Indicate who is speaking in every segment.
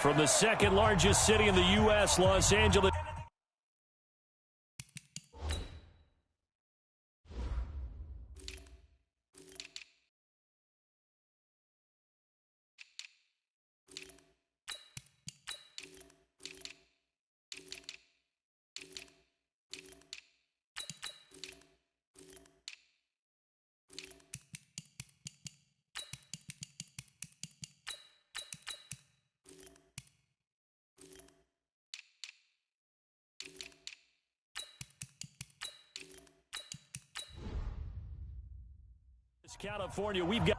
Speaker 1: From the second largest city in the U.S., Los Angeles. California, we've got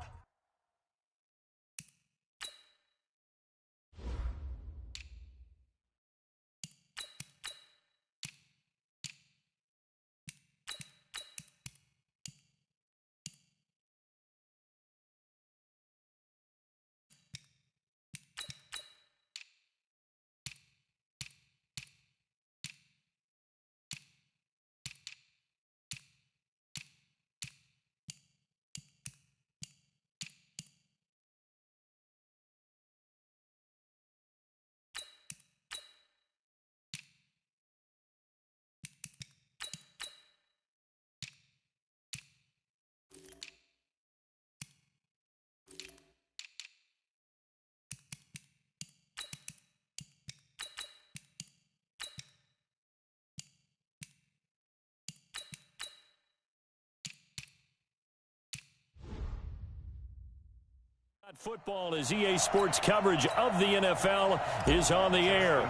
Speaker 1: football as EA Sports coverage of the NFL is on the air.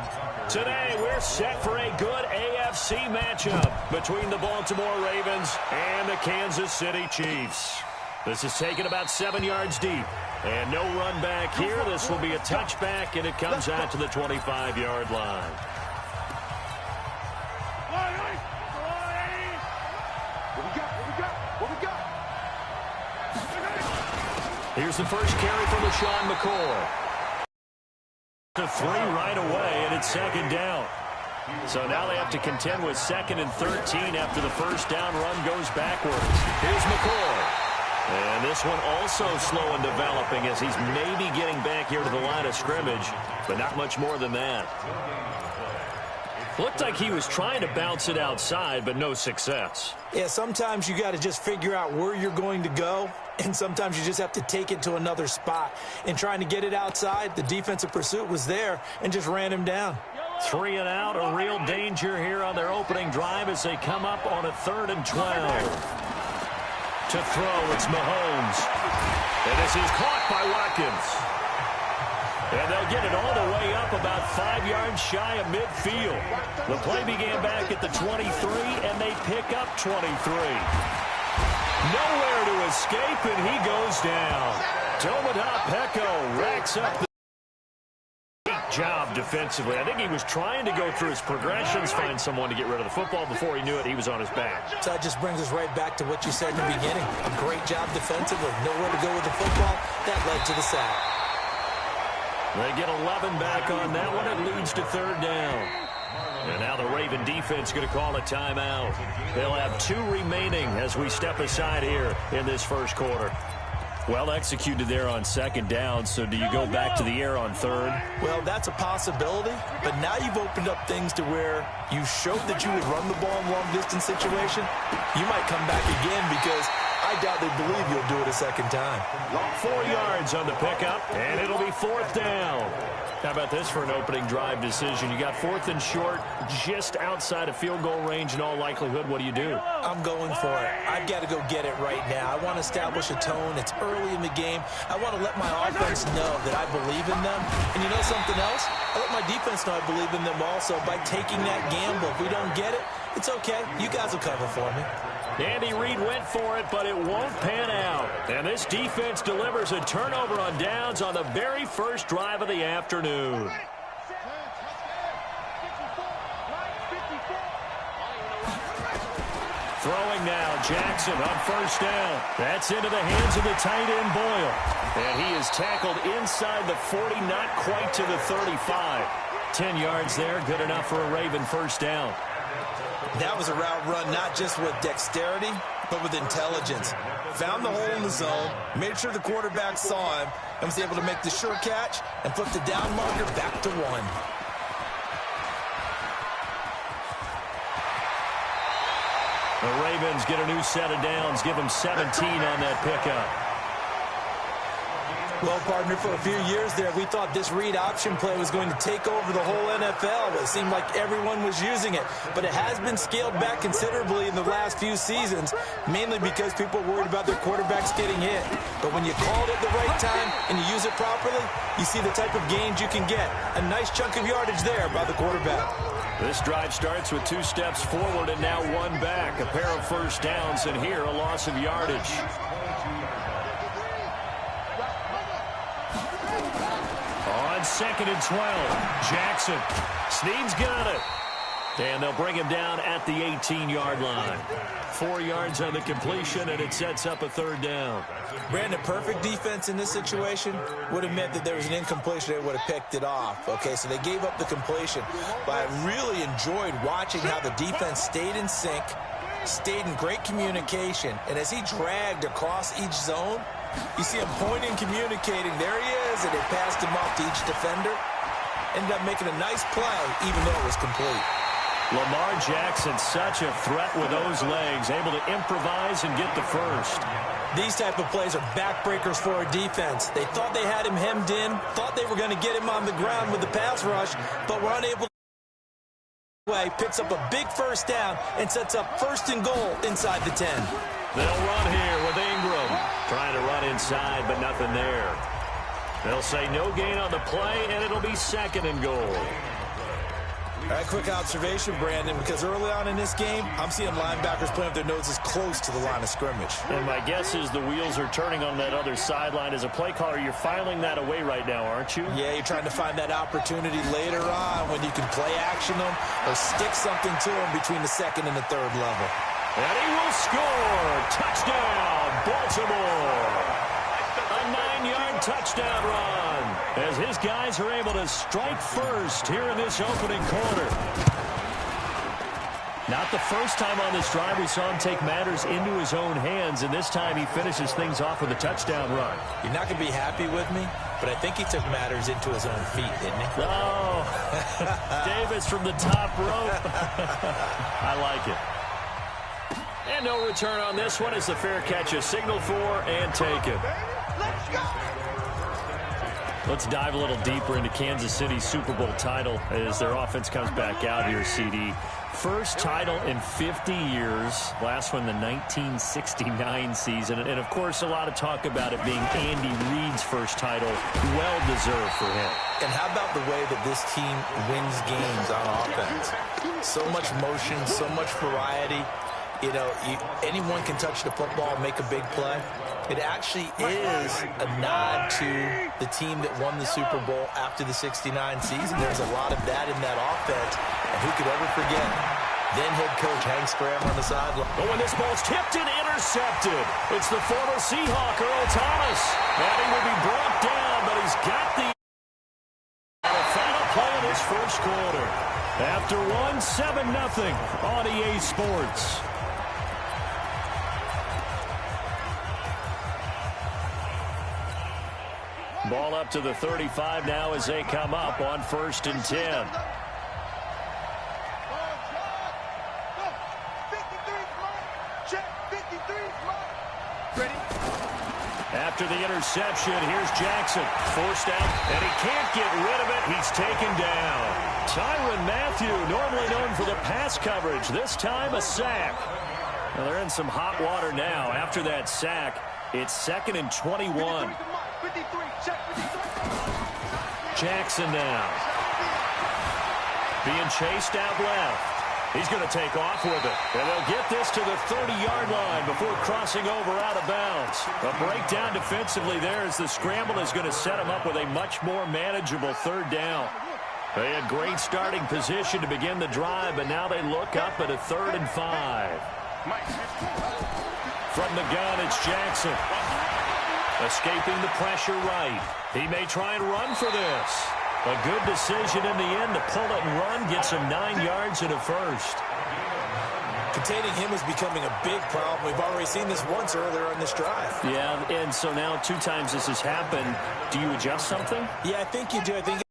Speaker 1: Today, we're set for a good AFC matchup between the Baltimore Ravens and the Kansas City Chiefs. This is taken about 7 yards deep. And no run back here. This will be a touchback, and it comes out to the 25-yard line. Here's the first carry from LaShawn McCoy. To 3 right away, and it's second down. So now they have to contend with 2nd and 13 after the first down run goes backwards. Here's McCoy. And this one also slow in developing as he's maybe getting back here to the line of scrimmage, but not much more than that. Looked like he was trying to bounce it outside, but no success.
Speaker 2: Yeah, sometimes you got to just figure out where you're going to go, and sometimes you just have to take it to another spot. And trying to get it outside, the defensive pursuit was there and just ran him down.
Speaker 1: 3 and out, a real danger here on their opening drive as they come up on a 3rd and 12. To throw, it's Mahomes. And this is caught by Watkins. And they'll get it all the way up about 5 yards shy of midfield. The play began back at the 23, and they pick up 23. Nowhere to escape, and he goes down. Tomoda Peko racks up the job defensively. I think he was trying to go through his progressions, find someone to get rid of the football. Before he knew it, he was on his back.
Speaker 2: So that just brings us right back to what you said in the beginning. A great job defensively. Nowhere to go with the football. That led to the sack.
Speaker 1: They get 11 back on that one. It leads to 3rd down. And now the Raven defense going to call a timeout. They'll have 2 remaining as we step aside here in this first quarter. Well executed there on 2nd down, so do you go back to the air on 3rd?
Speaker 2: Well, that's a possibility, but now you've opened up things to where you showed that you would run the ball in long-distance situation. You might come back again because I doubt they believe you'll do it a second time.
Speaker 1: 4 yards on the pickup, and it'll be 4th down. How about this for an opening drive decision? You got 4th and short, just outside of field goal range in all likelihood. What do you do?
Speaker 2: I'm going for it. I've got to go get it right now. I want to establish a tone. It's early in the game. I want to let my offense know that I believe in them. And you know something else? I let my defense know I believe in them also by taking that gamble. If we don't get it, it's okay. You guys will cover for me.
Speaker 1: Andy Reid went for it, but it won't pan out. And this defense delivers a turnover on downs on the very first drive of the afternoon. Throwing now, Jackson on 1st down. That's into the hands of the tight end, Boyle. And he is tackled inside the 40, not quite to the 35. 10 yards there, good enough for a Raven 1st down.
Speaker 2: That was a route run not just with dexterity, but with intelligence. Found the hole in the zone, made sure the quarterback saw him, and was able to make the sure catch and flip the down marker back to 1.
Speaker 1: The Ravens get a new set of downs, give them 17 on that pickup.
Speaker 2: Well, partner, for a few years there, we thought this read option play was going to take over the whole NFL. It seemed like everyone was using it, but it has been scaled back considerably in the last few seasons, mainly because people are worried about their quarterbacks getting hit. But when you call it at the right time and you use it properly, you see the type of gains you can get. A nice chunk of yardage there by the quarterback.
Speaker 1: This drive starts with 2 steps forward and now 1 back. A pair of first downs, and here a loss of yardage. On 2nd and 12, Jackson. Snead's got it. And they'll bring him down at the 18-yard line. 4 yards on the completion, and it sets up a 3rd down.
Speaker 2: Brandon, perfect defense in this situation would have meant that there was an incompletion. They would have picked it off. Okay, so they gave up the completion. But I really enjoyed watching how the defense stayed in sync, stayed in great communication, and as he dragged across each zone, you see him pointing, communicating. There he is, and they passed him off to each defender. Ended up making a nice play, even though it was complete.
Speaker 1: Lamar Jackson, such a threat with those legs, able to improvise and get the first.
Speaker 2: These type of plays are backbreakers for a defense. They thought they had him hemmed in, thought they were going to get him on the ground with the pass rush, but were unable to. Picks up a big first down and sets up 1st and goal inside the 10.
Speaker 1: They'll run here with Ingram. Trying to run inside, but nothing there. They'll say no gain on the play, and it'll be 2nd and goal.
Speaker 2: All right, quick observation, Brandon, because early on in this game, I'm seeing linebackers playing with their noses close to the line of scrimmage.
Speaker 1: And my guess is the wheels are turning on that other sideline. As a play caller, you're filing that away right now, aren't you?
Speaker 2: Yeah, you're trying to find that opportunity later on when you can play action them or stick something to them between the 2nd and the 3rd level.
Speaker 1: And he will score. Touchdown, Baltimore. A 9-yard touchdown run as his guys are able to strike first here in this opening quarter. Not the first time on this drive we saw him take matters into his own hands, and this time he finishes things off with a touchdown run.
Speaker 2: You're not going to be happy with me, but I think he took matters into his own feet, didn't he?
Speaker 1: Oh, Davis from the top rope. I like it. And no return on this one as the fair catch is signaled for and taken. Let's dive a little deeper into Kansas City's Super Bowl title as their offense comes back out here, CD. First title in 50 years. Last one, the 1969 season. And, of course, a lot of talk about it being Andy Reid's first title. Well-deserved for him.
Speaker 2: And how about the way that this team wins games on offense? So much motion, so much variety. You know, anyone can touch the football and make a big play. It actually is a nod to the team that won the Super Bowl after the 69 season. There's a lot of that in that offense, and who could ever forget then head coach Hank Graham on the sideline.
Speaker 1: But when this ball's tipped and intercepted, it's the former Seahawk, Earl Thomas. And he will be brought down, but he's got the final play of this first quarter. After one, 7-0 on EA Sports. Ball up to the 35 now as they come up on 1st and 10. After the interception, here's Jackson. Forced out, and he can't get rid of it. He's taken down. Tyrann Mathieu, normally known for the pass coverage, this time a sack. Well, they're in some hot water now. After that sack, it's 2nd and 21. Jackson now. Being chased out left. He's going to take off with it. And they'll get this to the 30-yard line before crossing over out of bounds. A breakdown defensively there as the scramble is going to set him up with a much more manageable 3rd down. They had great starting position to begin the drive, but now they look up at a 3rd and 5. From the gun, it's Jackson. Escaping the pressure right. He may try and run for this. A good decision in the end to pull it and run, gets him 9 yards and a first.
Speaker 2: Containing him is becoming a big problem. We've already seen this once earlier on this drive.
Speaker 1: Yeah, and so now 2 times this has happened. Do you adjust something?
Speaker 2: Yeah, I think you do. I think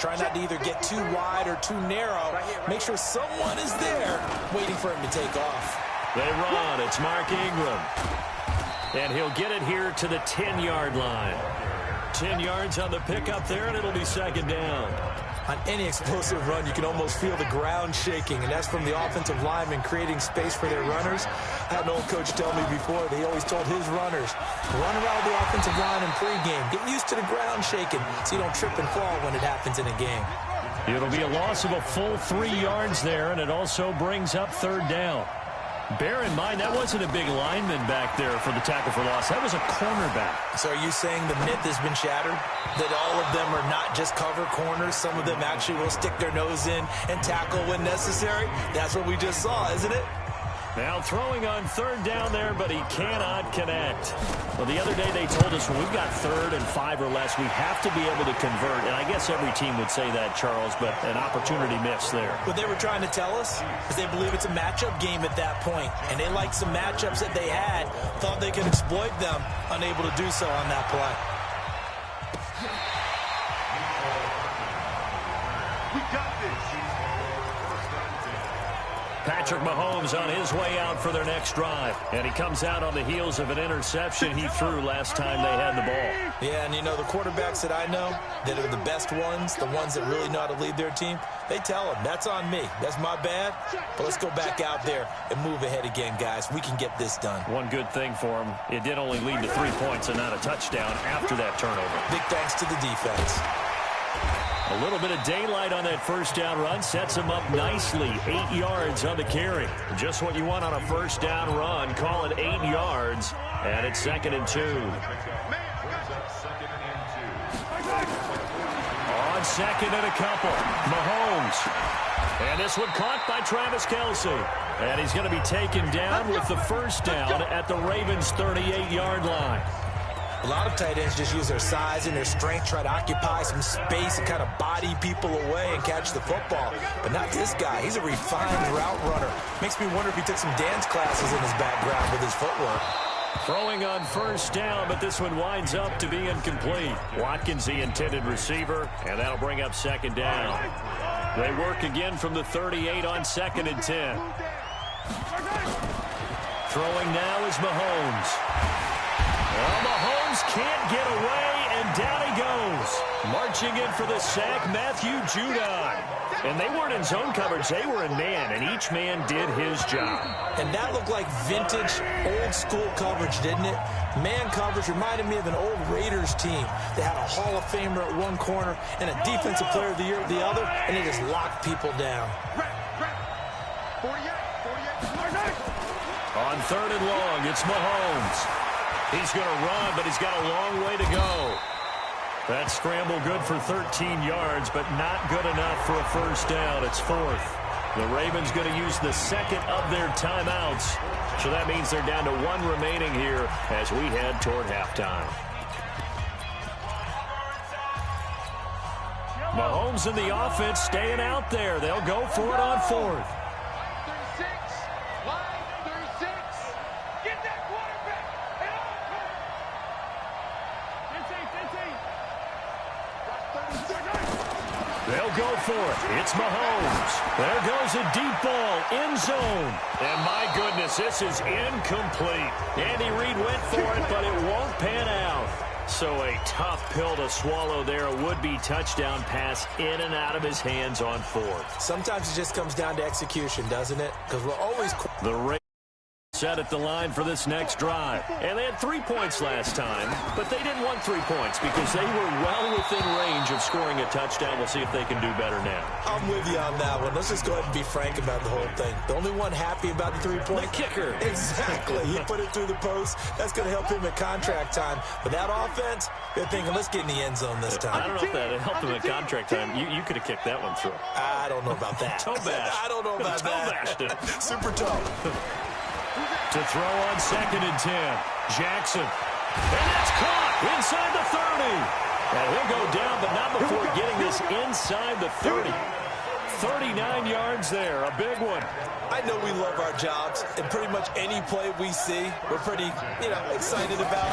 Speaker 2: try not to either get too wide or too narrow. Make sure someone is there waiting for him to take off.
Speaker 1: They run. It's Mark Ingram. And he'll get it here to the 10-yard line. 10 yards on the pickup there, and it'll be second down.
Speaker 2: On any explosive run, you can almost feel the ground shaking, and that's from the offensive linemen creating space for their runners. I had an old coach tell me before, they always told his runners, run around the offensive line in pregame. Get used to the ground shaking so you don't trip and fall when it happens in a game.
Speaker 1: It'll be a loss of a full 3 yards there, and it also brings up third down. Bear in mind, that wasn't a big lineman back there for the tackle for loss. That was a cornerback.
Speaker 2: So are you saying the myth has been shattered? That all of them are not just cover corners? Some of them actually will stick their nose in and tackle when necessary? That's what we just saw, isn't it?
Speaker 1: Now throwing on third down there, but he cannot connect. Well, the other day they told us when we've got 3rd and 5 or less, we have to be able to convert. And I guess every team would say that, Charles, but an opportunity missed there.
Speaker 2: What they were trying to tell us is they believe it's a matchup game at that point. And they liked some matchups that they had, thought they could exploit them, unable to do so on that play.
Speaker 3: We got this.
Speaker 1: Patrick Mahomes on his way out for their next drive. And he comes out on the heels of an interception he threw last time they had the ball.
Speaker 2: Yeah, and you know, the quarterbacks that I know that are the best ones, the ones that really know how to lead their team, they tell them, that's on me. That's my bad. But let's go back out there and move ahead again, guys. We can get this done.
Speaker 1: One good thing for him, it did only lead to 3 points and not a touchdown after that turnover.
Speaker 2: Big thanks to the defense.
Speaker 1: A little bit of daylight on that first down run sets him up nicely. 8 yards on the carry. Just what you want on a first down run. Call it 8 yards. And it's 2nd and 2. On 2nd and a couple. Mahomes. And this one caught by Travis Kelce. And he's going to be taken down with the first down at the Ravens' 38-yard line.
Speaker 2: A lot of tight ends just use their size and their strength, try to occupy some space and kind of body people away and catch the football. But not this guy. He's a refined route runner. Makes me wonder if he took some dance classes in his background with his footwork.
Speaker 1: Throwing on first down, but this one winds up to be incomplete. Watkins, the intended receiver, and that'll bring up 2nd down. They work again from the 38 on 2nd and 10. Throwing now is Mahomes. Well, Mahomes can't get away, and down he goes. Marching in for the sack, Matthew Judon. And they weren't in zone coverage. They were in man, and each man did his job.
Speaker 2: And that looked like vintage, old-school coverage, didn't it? Man coverage reminded me of an old Raiders team. They had a Hall of Famer at one corner and a Defensive Player of the Year at the other, and they just locked people down.
Speaker 1: On 3rd and long, it's Mahomes. He's going to run, but he's got a long way to go. That scramble good for 13 yards, but not good enough for a first down. It's 4th. The Ravens going to use the 2nd of their timeouts. So that means they're down to 1 remaining here as we head toward halftime. Mahomes and the offense staying out there. They'll go for it on 4th. They'll go for it. It's Mahomes. There goes a deep ball, end zone. And my goodness, this is incomplete. Andy Reid went for it, but it won't pan out. So a tough pill to swallow there. A would-be touchdown pass in and out of his hands on 4th.
Speaker 2: Sometimes it just comes down to execution, doesn't it? Because we're always...
Speaker 1: The Ravens set at the line for this next drive. And they had 3 points last time, but they didn't want 3 points because they were well within range of scoring a touchdown. We'll see if they can do better now.
Speaker 2: I'm with you on that one. Let's just go ahead and be frank about the whole thing. The only one happy about the 3-point...
Speaker 1: The kicker.
Speaker 2: Exactly. He put it through the post. That's going to help him at contract time. But that offense, they're thinking, let's get in the end zone this time.
Speaker 1: I don't know if that helped him at contract time. You could have kicked that one through.
Speaker 2: I don't know about that.
Speaker 1: Toe bash.
Speaker 2: I don't know about that. Super toe.
Speaker 1: To throw on 2nd and 10. Jackson. And that's caught inside the 30. And he'll go down, but not before getting this inside the 30. 39 yards there, a big one.
Speaker 2: I know we love our jobs, and pretty much any play we see, we're pretty, excited about.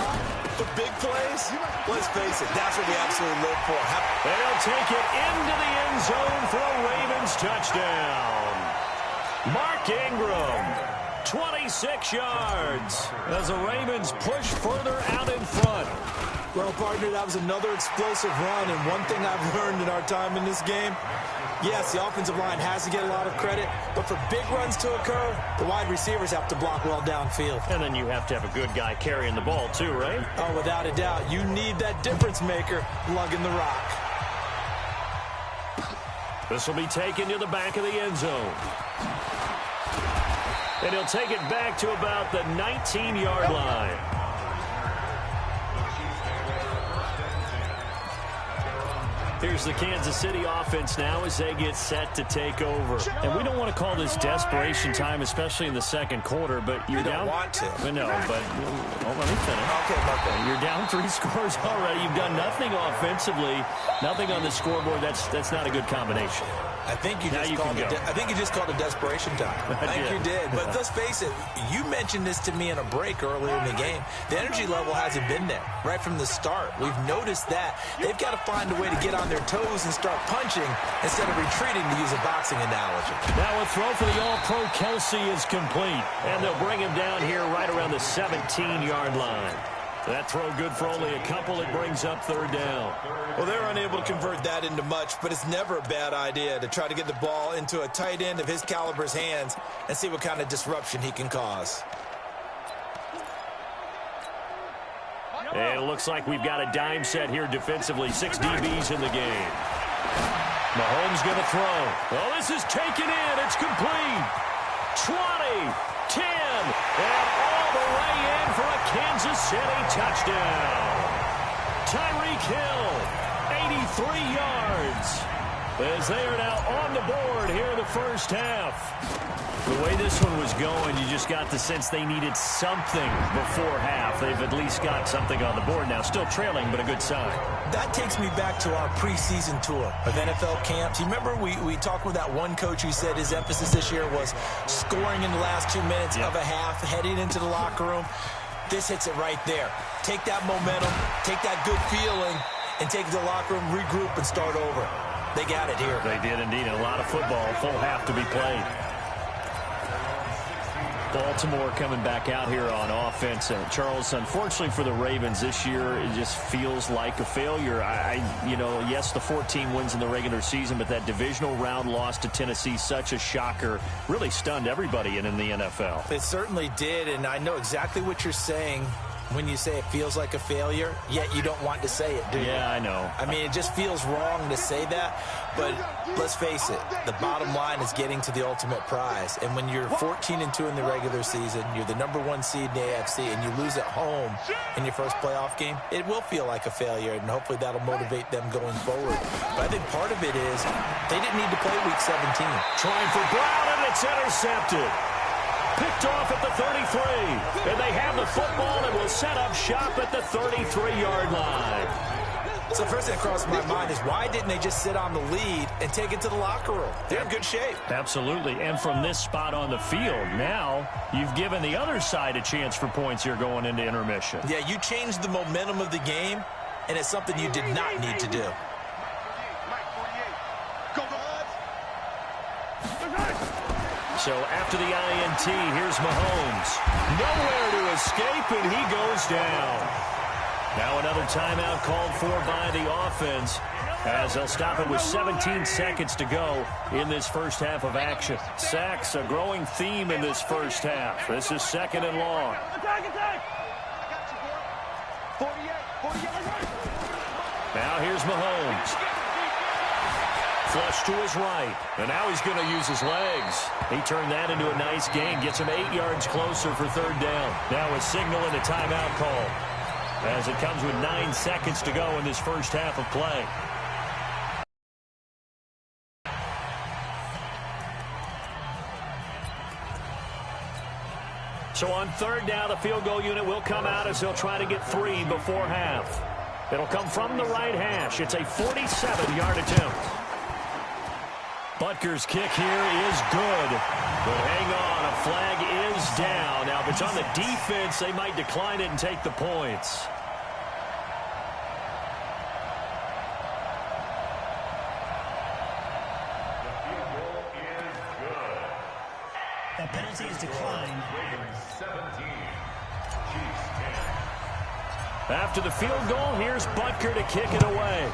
Speaker 2: But big plays, let's face it, that's what we absolutely live for.
Speaker 1: They'll take it into the end zone for a Ravens touchdown. Mark Ingram, 26 yards as the Ravens push further out in front.
Speaker 2: Well, partner, that was another explosive run, and one thing I've learned in our time in this game, yes, the offensive line has to get a lot of credit, but for big runs to occur, the wide receivers have to block well downfield.
Speaker 1: And then you have to have a good guy carrying the ball too, right?
Speaker 2: Oh, without a doubt. You need that difference maker lugging the rock.
Speaker 1: This will be taken to the back of the end zone. And he'll take it back to about the 19-yard line. Here's the Kansas City offense now as they get set to take over. And we don't want to call this desperation time, especially in the second quarter, but you're down.
Speaker 2: You don't want to.
Speaker 1: No, but let me finish.
Speaker 2: Okay.
Speaker 1: You're down 3 scores already. You've done nothing offensively, nothing on the scoreboard. That's not a good combination.
Speaker 2: I think you just called it desperation time. I think you did. But let's face it, you mentioned this to me in a break earlier in the game. The energy level hasn't been there right from the start. We've noticed that. They've got to find a way to get on their toes and start punching instead of retreating, to use a boxing analogy.
Speaker 1: Now a throw for the All-Pro Kelsey is complete. And they'll bring him down here right around the 17-yard line. That throw good for only a couple. It brings up third down.
Speaker 2: Well, they're unable to convert that into much, but it's never a bad idea to try to get the ball into a tight end of his caliber's hands and see what kind of disruption he can cause.
Speaker 1: And it looks like we've got a dime set here defensively. 6 DBs in the game. Mahomes going to throw. Oh, this is taken in. It's complete. 20, 10, and all the way in for a Kansas City touchdown. Tyreek Hill, 83 yards. As they are now on the board here in the first half. The way this one was going, you just got the sense they needed something before half. They've at least got something on the board now. Still trailing, but a good sign.
Speaker 2: That takes me back to our preseason tour of NFL camps. You remember we talked with that one coach who said his emphasis this year was scoring in the last 2 minutes of a half, heading into the locker room. This hits it right there. Take that momentum, take that good feeling, and take it to the locker room, regroup, and start over. They got it here.
Speaker 1: They did indeed. A lot of football, full half to be played. Baltimore coming back out here on offense. Charles, unfortunately for the Ravens this year, it just feels like a failure. Yes, the 14 wins in the regular season, but that divisional round loss to Tennessee, such a shocker, really stunned everybody in the NFL.
Speaker 2: It certainly did, and I know exactly what you're saying when you say it feels like a failure, yet you don't want to say it, do you?
Speaker 1: Yeah, I know.
Speaker 2: I mean, it just feels wrong to say that, but let's face it, the bottom line is getting to the ultimate prize. And when you're 14-2 in the regular season, you're the #1 seed in the AFC, and you lose at home in your first playoff game, it will feel like a failure, and hopefully that'll motivate them going forward. But I think part of it is they didn't need to play Week 17.
Speaker 1: Trying for Brown, and it's intercepted. Picked off at the 33. And they have the football and will set up shop at the 33-yard line.
Speaker 2: So first thing that crossed my mind is why didn't they just sit on the lead and take it to the locker room? They're in good shape.
Speaker 1: Absolutely. And from this spot on the field, now you've given the other side a chance for points here going into intermission.
Speaker 2: Yeah, you changed the momentum of the game, and it's something you did not need to do.
Speaker 1: So after the INT, here's Mahomes. Nowhere to escape, and he goes down. Now another timeout called for by the offense, as they'll stop it with 17 seconds to go in this first half of action. Sacks, a growing theme in this first half. This is 2nd and long. Now here's Mahomes. Flush to his right, and now he's going to use his legs. He turned that into a nice gain, gets him 8 yards closer for third down. Now a signal and a timeout call, as it comes with 9 seconds to go in this first half of play. So on third down, the field goal unit will come out as they'll try to get 3 before half. It'll come from the right hash. It's a 47-yard attempt. Butker's kick here is good. But hang on, a flag is down. Now, if it's on the defense, they might decline it and take the points.
Speaker 4: That penalty is declined.
Speaker 1: After the field goal, here's Butker to kick it away.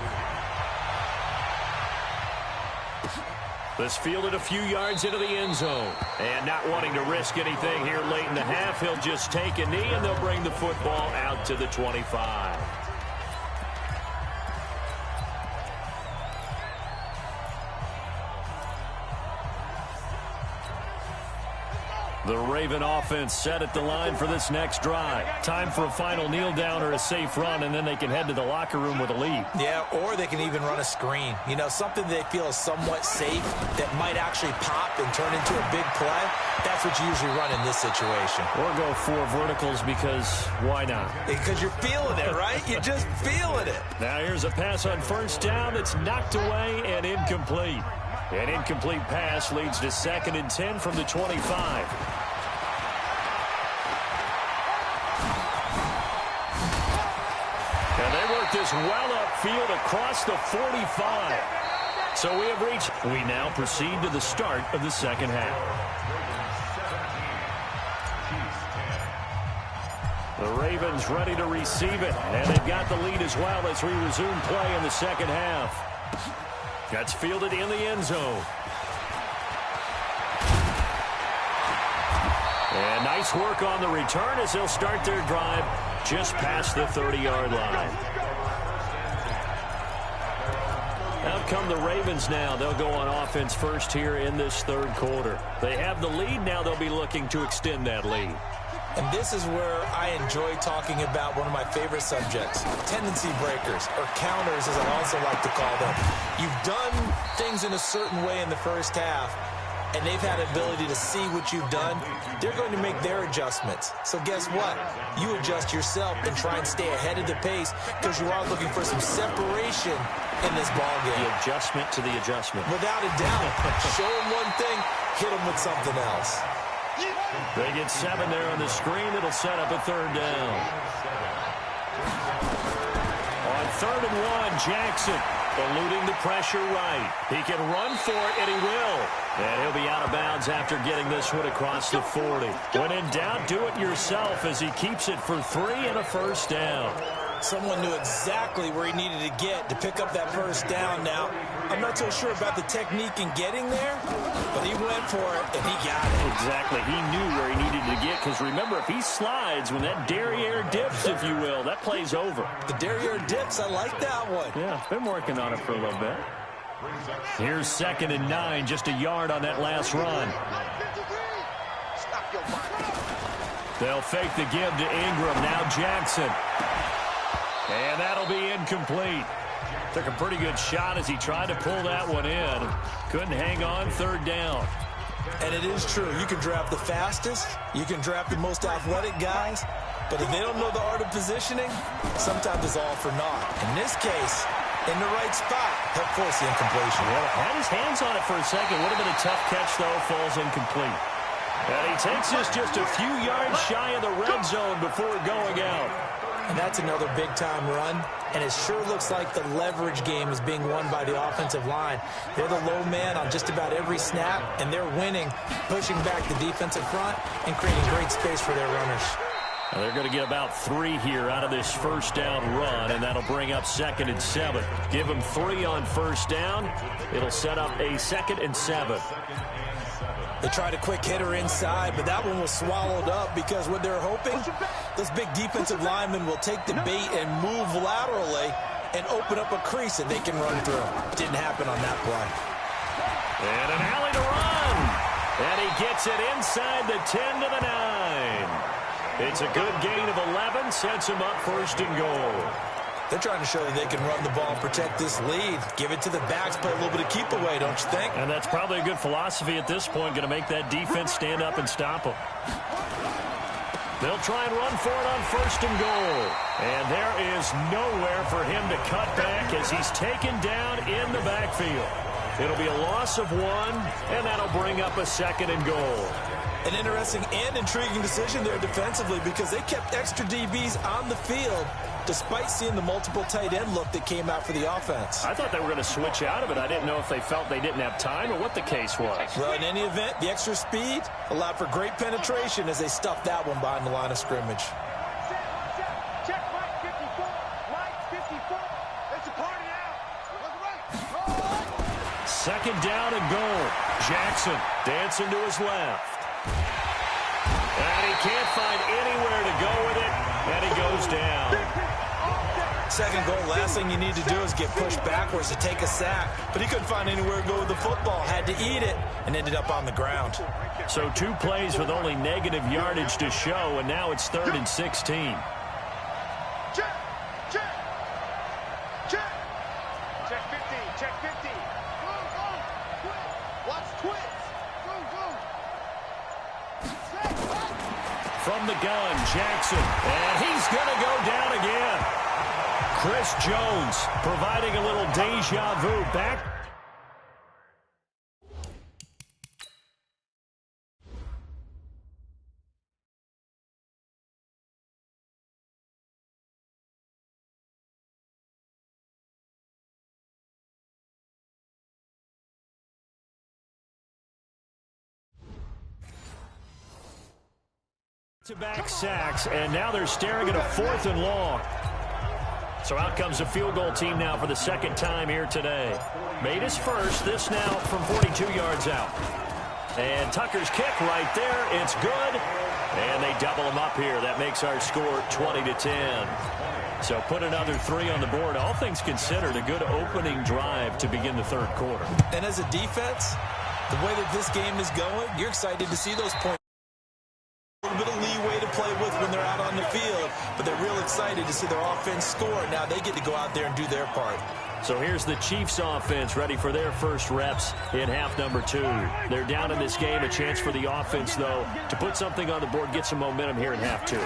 Speaker 1: This fielded a few yards into the end zone. And not wanting to risk anything here late in the half, he'll just take a knee and they'll bring the football out to the 25. The Raven offense set at the line for this next drive. Time for a final kneel down or a safe run, and then they can head to the locker room with a lead.
Speaker 2: Yeah, or they can even run a screen. You know, something they feel is somewhat safe that might actually pop and turn into a big play. That's what you usually run in this situation.
Speaker 1: Or go 4 verticals because why not?
Speaker 2: Because you're feeling it, right? You're just feeling it.
Speaker 1: Now here's a pass on first down that's knocked away and incomplete. An incomplete pass leads to 2nd and 10 from the 25. And they work this well upfield across the 45. So we have reached. We now proceed to the start of the second half. The Ravens ready to receive it. And they've got the lead as well as we resume play in the second half. That's fielded in the end zone. And nice work on the return as they'll start their drive just past the 30-yard line. Out come the Ravens now. They'll go on offense first here in this third quarter. They have the lead. Now they'll be looking to extend that lead.
Speaker 2: And this is where I enjoy talking about one of my favorite subjects, tendency breakers, or counters as I also like to call them. You've done things in a certain way in the first half, and they've had ability to see what you've done. They're going to make their adjustments. So guess what? You adjust yourself and try and stay ahead of the pace because you are looking for some separation in this ball game.
Speaker 1: The adjustment to the adjustment.
Speaker 2: Without a doubt. Show them one thing, hit them with something else.
Speaker 1: They get 7 there on the screen. It'll set up a 3rd down. On 3rd and 1, Jackson eluding the pressure right. He can run for it, and he will. And he'll be out of bounds after getting this one across the 40. When in doubt, do it yourself as he keeps it for 3 and a 1st down.
Speaker 2: Someone knew exactly where he needed to get to pick up that 1st down. Now, I'm not so sure about the technique in getting there, but he went for it, and he got it.
Speaker 1: Exactly. He knew where he needed to get, because remember, if he slides, when that derriere dips, if you will, that play's over.
Speaker 2: The derriere dips, I like that one.
Speaker 1: Yeah, been working on it for a little bit. Here's 2nd and 9, just a yard on that last run. They'll fake the give to Ingram. Now Jackson. And that'll be incomplete. Took a pretty good shot as he tried to pull that one in. Couldn't hang on, 3rd down.
Speaker 2: And it is true. You can draft the fastest. You can draft the most athletic guys. But if they don't know the art of positioning, sometimes it's all for naught. In this case, in the right spot, he'll force the incompletion.
Speaker 1: Well, had his hands on it for a second. Would have been a tough catch, though. Falls incomplete. And he takes this just a few yards shy of the red zone before going out.
Speaker 2: And that's another big-time run. And it sure looks like the leverage game is being won by the offensive line. They're the low man on just about every snap, and they're winning, pushing back the defensive front and creating great space for their runners.
Speaker 1: Now they're going to get about 3 here out of this 1st down run, and that'll bring up 2nd and 7. Give them 3 on 1st down. It'll set up a 2nd and 7.
Speaker 2: They tried a quick hitter inside, but that one was swallowed up because what they're hoping, those big defensive linemen will take the bait and move laterally and open up a crease that they can run through. Didn't happen on that play.
Speaker 1: And an alley to run. And he gets it inside the 10 to the 9. It's a good gain of 11, sets him up 1st and goal.
Speaker 2: They're trying to show that they can run the ball and protect this lead. Give it to the backs, play a little bit of keep away, don't you think?
Speaker 1: And that's probably a good philosophy at this point, going to make that defense stand up and stop them. They'll try and run for it on 1st and goal. And there is nowhere for him to cut back as he's taken down in the backfield. It'll be a loss of 1, and that'll bring up a 2nd and goal.
Speaker 2: An interesting and intriguing decision there defensively because they kept extra DBs on the field despite seeing the multiple tight end look that came out for the offense.
Speaker 1: I thought they were going to switch out of it. I didn't know if they felt they didn't have time or what the case was.
Speaker 2: Well, in any event, the extra speed allowed for great penetration as they stuffed that one behind the line of scrimmage.
Speaker 3: Check right 54. Right 54. It's a party now. Right.
Speaker 1: 2nd down and goal. Jackson dancing to his left. And he can't find anywhere to go with it, and he goes down.
Speaker 2: 2nd goal, last thing you need to do is get pushed backwards to take a sack. But he couldn't find anywhere to go with the football, had to eat it, and ended up on the ground.
Speaker 1: So 2 plays with only negative yardage to show, and now it's 3rd and 16.
Speaker 3: Check. Check. Check. Check 50. Check 50. Go, go. Twist. Watch twist. Go, go. Check.
Speaker 1: From the gun, Jackson, and he's going to go down again. Chris Jones providing a little deja vu back. Back sacks, and now they're staring at a 4th and long. So out comes the field goal team now for the 2nd time here today. Made his first, this now from 42 yards out. And Tucker's kick right there, it's good. And they double him up here. That makes our score 20-10. So put another 3 on the board. All things considered, a good opening drive to begin the 3rd quarter.
Speaker 2: And as a defense, the way that this game is going, you're excited to see those points. A little bit of leeway to play with when they're out on the field, but they're real excited to see their offense score. Now they get to go out there and do their part.
Speaker 1: So here's the Chiefs offense ready for their first reps in half number 2. They're down in this game. A chance for the offense, though, to put something on the board, get some momentum here in half 2.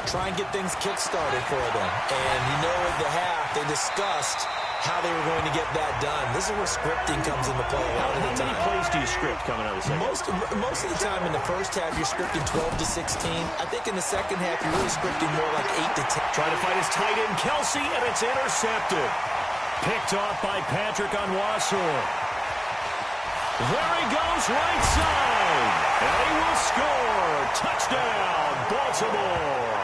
Speaker 2: Try and get things kick-started for them. And you know at the half they discussed how they were going to get that done. This is where scripting comes into play a lot of the time.
Speaker 1: How many plays do you script coming out of the second?
Speaker 2: Most of the time in the first half, you're scripting 12 to 16. I think in the second half, you're really scripting more like 8 to 10.
Speaker 1: Trying to fight his tight end, Kelsey, and it's intercepted. Picked off by Patrick on Wassor. There he goes, right side. And he will score. Touchdown, Baltimore.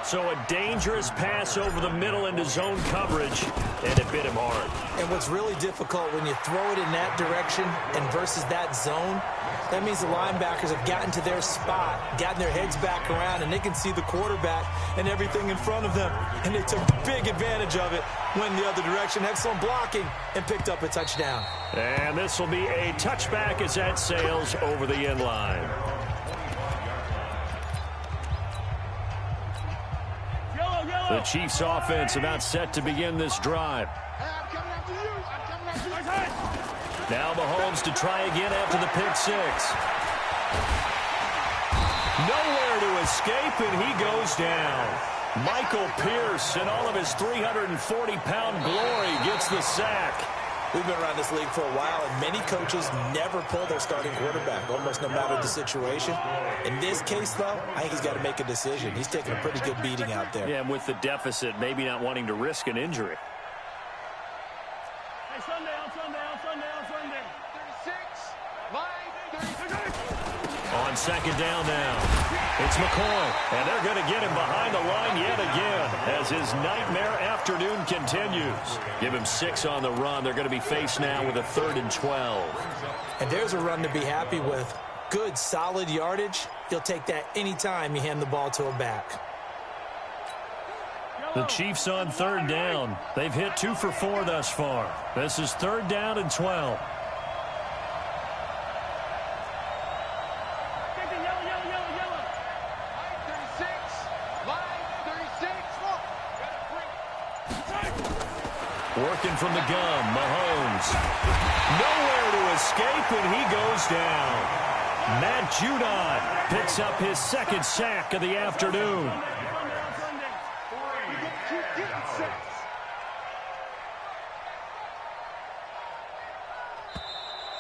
Speaker 1: So a dangerous pass over the middle into zone coverage, and it bit him hard.
Speaker 2: And what's really difficult when you throw it in that direction and versus that zone, that means the linebackers have gotten to their spot, gotten their heads back around, and they can see the quarterback and everything in front of them. And they took big advantage of it, went the other direction, excellent blocking, and picked up a touchdown.
Speaker 1: And this will be a touchback as that sails over the end line. The Chiefs offense about set to begin this drive. Now Mahomes to try again after the pick 6. Nowhere to escape, and he goes down. Michael Pierce, in all of his 340-pound glory, gets the sack.
Speaker 2: We've been around this league for a while, and many coaches never pull their starting quarterback, almost no matter the situation. In this case, though, I think he's got to make a decision. He's taking a pretty good beating out there.
Speaker 1: Yeah, and with the deficit, maybe not wanting to risk an injury.
Speaker 3: Hey, Sunday. 36, line, 36.
Speaker 1: On 2nd down now. It's McCoy, and they're going to get him behind the line yet again as his nightmare afternoon continues. Give him 6 on the run. They're going to be faced now with a 3rd and 12.
Speaker 2: And there's a run to be happy with. Good, solid yardage. He'll take that anytime you hand the ball to a back.
Speaker 1: The Chiefs on 3rd down. They've hit 2 for 4 thus far. This is 3rd down and 12. Working from the gun, Mahomes. Nowhere to escape, and he goes down. Matt Judon picks up his 2nd sack of the afternoon.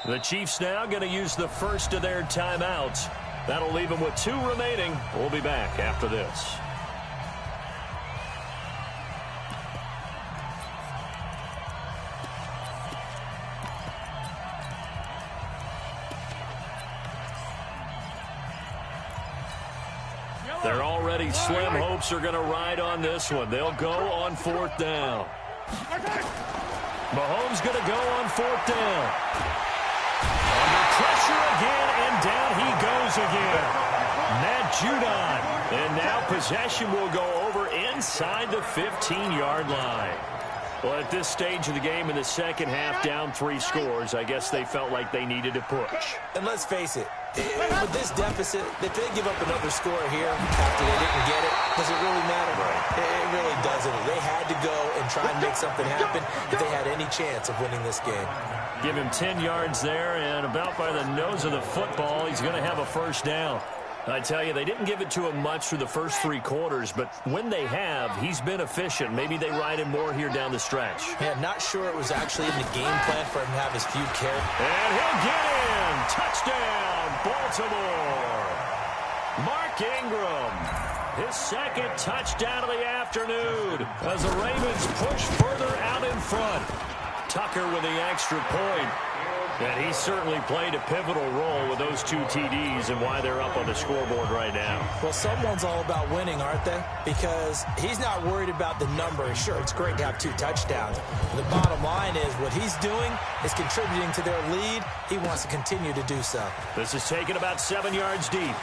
Speaker 1: The Chiefs now going to use the first of their timeouts. That'll leave them with 2 remaining. We'll be back after this. Their already slim hopes are going to ride on this one. They'll go on 4th down. Mahomes going to go on 4th down. Under pressure again, and down he goes again. Matt Judon. And now possession will go over inside the 15-yard line. Well, at this stage of the game in the second half, down 3 scores, I guess they felt like they needed to push.
Speaker 2: And let's face it, with this deficit, if they give up another score here after they didn't get it, does it really matter? Right. It really doesn't. They had to go and try and make something happen if they had any chance of winning this game.
Speaker 1: Give him 10 yards there, and about by the nose of the football, he's going to have a first down. I tell you, they didn't give it to him much through the first 3 quarters, but when they have, he's been efficient. Maybe they ride him more here down the stretch.
Speaker 2: Yeah, not sure it was actually in the game plan for him to have his few carries.
Speaker 1: And he'll get in. Touchdown, Baltimore. Mark Ingram, his second touchdown of the afternoon as the Ravens push further out in front. Tucker with the extra point. And he certainly played a pivotal role with those 2 TDs and why they're up on the scoreboard right now.
Speaker 2: Well, someone's all about winning, aren't they? Because he's not worried about the number. Sure, it's great to have 2 touchdowns. But the bottom line is what he's doing is contributing to their lead. He wants to continue to do so.
Speaker 1: This is taken about 7 yards deep.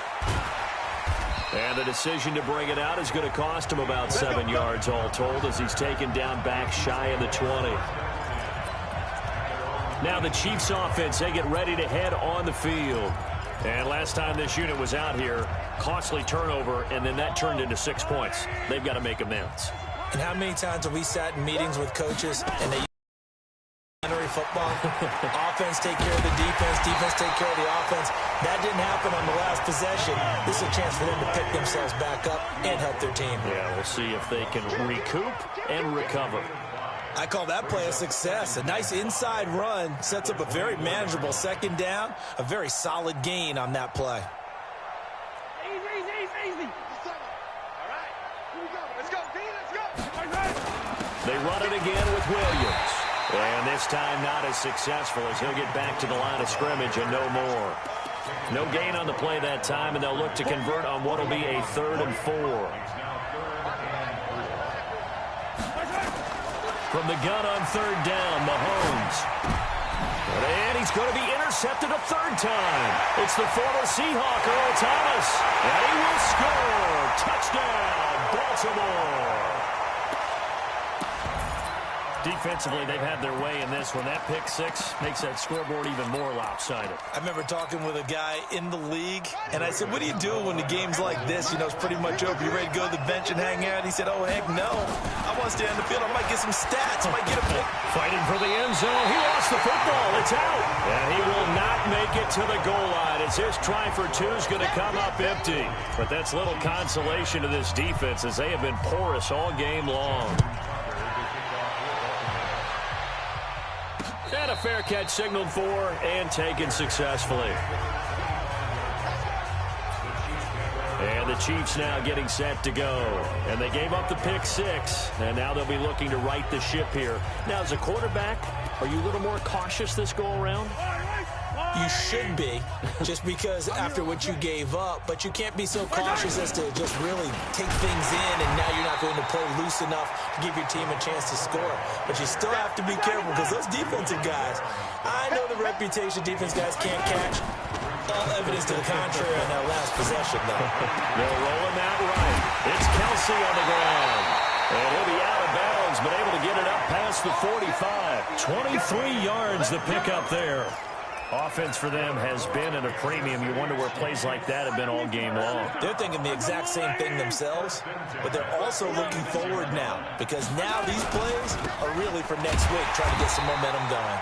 Speaker 1: And the decision to bring it out is going to cost him about 7 yards all told as he's taken down back shy of the 20. Now the Chiefs offense, they get ready to head on the field. And last time this unit was out here, costly turnover, and then that turned into 6 points. They've got to make amends.
Speaker 2: And how many times have we sat in meetings with coaches and they football? Offense take care of the defense, defense take care of the offense. That didn't happen on the last possession. This is a chance for them to pick themselves back up and help their team.
Speaker 1: Yeah, we'll see if they can recoup and recover.
Speaker 2: I call that play a success. A nice inside run sets up a very manageable second down, a very solid gain on that play.
Speaker 3: Easy. All right, here we go. Let's go, D, let's go.
Speaker 1: They run it again with Williams. And this time not as successful as he'll get back to the line of scrimmage and no more. No gain on the play that time, and they'll look to convert on what will be a 3rd and 4. From the gun on 3rd down, Mahomes. And he's going to be intercepted a 3rd time. It's the former Seahawk, Earl Thomas. And he will score. Touchdown, Baltimore. Defensively, they've had their way in this one. That pick 6 makes that scoreboard even more lopsided.
Speaker 2: I remember talking with a guy in the league, and I said, what do you do when the game's like this? You know, it's pretty much over. You ready to go to the bench and hang out? He said, oh, heck no. I want to stay on the field. I might get some stats. I might get a pick.
Speaker 1: Fighting for the end zone. He lost the football. It's out. And he will not make it to the goal line as his try for 2 is going to come up empty. But that's little consolation to this defense as they have been porous all game long. And a fair catch signaled for and taken successfully. And the Chiefs now getting set to go. And they gave up the pick 6. And now they'll be looking to right the ship here. Now, as a quarterback, are you a little more cautious this go-around?
Speaker 2: You should be, just because after what you gave up, but you can't be so cautious as to just really take things in, and now you're not going to play loose enough to give your team a chance to score. But you still have to be careful because those defensive guys, I know the reputation defense guys can't catch. All evidence to the contrary on that last possession, though.
Speaker 1: They'll roll him out right. It's Kelsey on the ground. And he'll be out of bounds, but able to get it up past the 45. 23 yards the pickup there. Offense for them has been at a premium. You wonder where plays like that have been all game long.
Speaker 2: They're thinking the exact same thing themselves, but they're also looking forward now because now these plays are really for next week, trying to get some momentum going.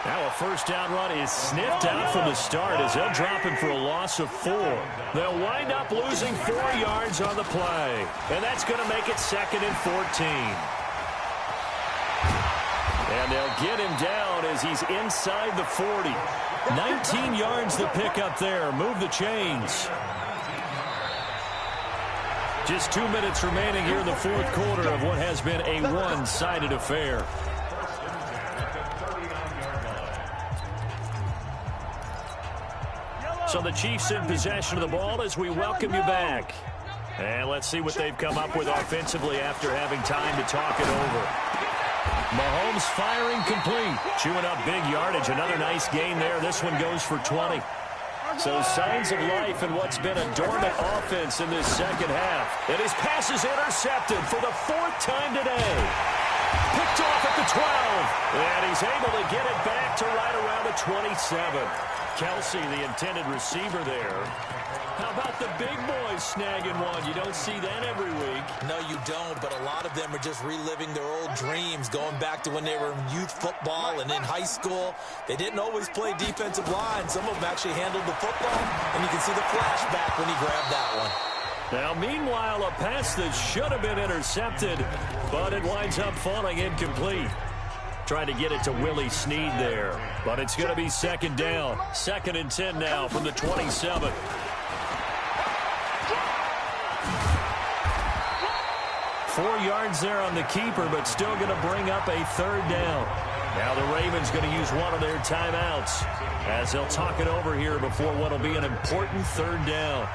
Speaker 1: Now a first down run is sniffed out from the start as they'll drop him for a loss of 4. They'll wind up losing 4 yards on the play, and that's going to make it 2nd and 14. And they'll get him down as he's inside the 40. 19 yards to pick up there. Move the chains. Just 2 minutes remaining here in the fourth quarter of what has been a one-sided affair. So the Chiefs in possession of the ball as we welcome you back. And let's see what they've come up with offensively after having time to talk it over. Mahomes firing complete. Chewing up big yardage. Another nice gain there. This one goes for 20. So signs of life in what's been a dormant offense in this second half. And his pass is intercepted for the fourth time today. Picked off at the 12. And he's able to get it back to right around the 27. Kelsey, the intended receiver there. How about the big boys snagging one? You don't see that every week.
Speaker 2: No, you don't, but a lot of them are just reliving their old dreams, going back to when they were in youth football and in high school. They didn't always play defensive line. Some of them actually handled the football, and you can see the flashback when he grabbed that one.
Speaker 1: Now, meanwhile, a pass that should have been intercepted, but it winds up falling incomplete. Trying to get it to Willie Snead there, but it's going to be second down. 2nd and 10 now from the 27. Four yards there on the keeper, but still going to bring up a third down. Now the Ravens going to use one of their timeouts as they'll talk it over here before what will be an important third down.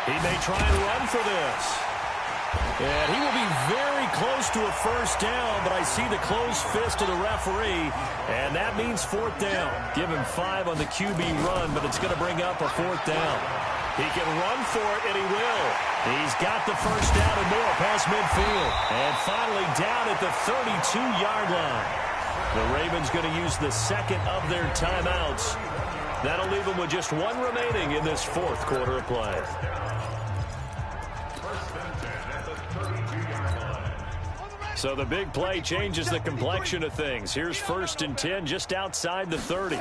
Speaker 1: He may try and run for this. And he will be very close to a first down, but I see the closed fist of the referee, and that means fourth down. Give him 5 on the QB run, but it's going to bring up a fourth down. He can run for it, and he will. He's got the first down and more past midfield. And finally down at the 32-yard line. The Ravens going to use the second of their timeouts. That'll leave them with just one remaining in this fourth quarter of play. So the big play changes the complexion of things. Here's 1st and 10 just outside the 30.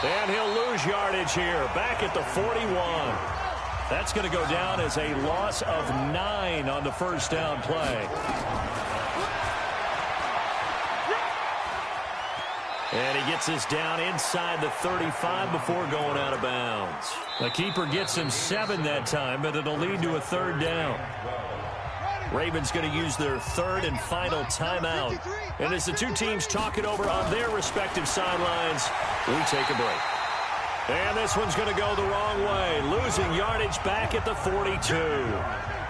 Speaker 1: And he'll lose yardage here. Back at the 41. That's going to go down as a loss of 9 on the first down play. And he gets us down inside the 35 before going out of bounds. The keeper gets him 7 that time, but it'll lead to a third down. Ravens going to use their third and final timeout. And as the two teams talk it over on their respective sidelines, we take a break. And this one's going to go the wrong way. Losing yardage back at the 42.